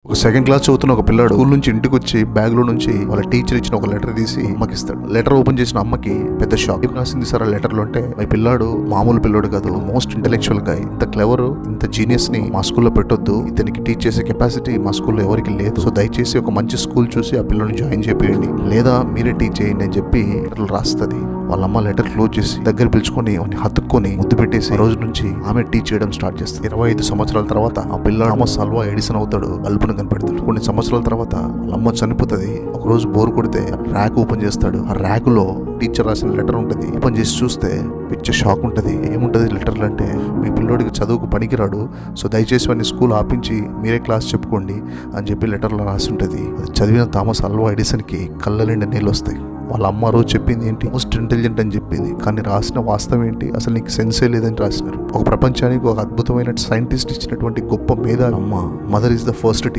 ఒక second class చదువుతున్న ఒక పిల్లాడు స్కూల్ నుంచి ఇంటికి వచ్చి బ్యాగ్ లో నుంచి వాళ్ళ టీచర్ ఇచ్చిన ఒక లెటర్ తీసి అమ్మకి ఇస్తాడు. లెటర్ ఓపెన్ చేసిన అమ్మకి పెద్ద షాక్. ఏం రాసింది సార్ ఆ లెటర్ లో అంటే, మీ పిల్లాడు మామూలు పిల్లోడు కాదు, మోస్ట్ ఇంటెలెక్చువల్ గా, ఇంత క్లెవర్, ఇంత జీనియస్ ని మా స్కూల్లో పెట్టొద్దు, ఇతనికి టీచ్ చేసే కెపాసిటీ మా స్కూల్లో ఎవరికి లేదు, సో దయచేసి ఒక మంచి స్కూల్ చూసి ఆ పిల్లని జాయిన్ చేయండి, లేదా మీరే టీచ్ చేయండి అని చెప్పి లెటర్లు రాస్తుంది. వాళ్ళ అమ్మ లెటర్ క్లోజ్ చేసి దగ్గర పిలుచుకొని హత్తుకొని ముద్దు పెట్టేసి రోజు నుంచి ఆమె టీచ్ చేయడం స్టార్ట్ చేస్తుంది. 25 సంవత్సరాల తర్వాత ఆ పిల్లాడు థామస్ ఆల్వా ఎడిసన్ అవుతాడు, బల్బును కనిపెడతాడు. కొన్ని సంవత్సరాల తర్వాత వాళ్ళ అమ్మ చనిపోతుంది. ఒక రోజు బోర్ కొడితే ర్యాక్ ఓపెన్ చేస్తాడు. ఆ ర్యాక్ లో టీచర్ రాసిన లెటర్ ఉంటుంది. ఓపెన్ చేసి చూస్తే పిచ్చ షాక్ ఉంటుంది. ఏముంటది లెటర్లు అంటే, మీ పిల్లోడికి చదువుకు పనికిరాడు, సో దయచేసి వాడిని స్కూల్ ఆపించి మీరే క్లాస్ చెప్పుకోండి అని చెప్పి లెటర్లో రాసి ఉంటుంది. అది చదివిన థామస్ ఆల్వా ఎడిసన్ కి కళ్ళ నిండా నీళ్ళు వస్తాయి. వాళ్ళ అమ్మ రోజు చెప్పింది ఏంటి, మోస్ట్ ఇంటెలిజెంట్ అని చెప్పింది, కానీ రాసిన వాస్తవం ఏంటి, అసలు నీకు సెన్సే లేదని రాసినారు. ఒక ప్రపంచానికి ఒక అద్భుతమైన సైంటిస్ట్ ఇచ్చినటువంటి గొప్ప మేధ అమ్మ. Mother is the first teacher.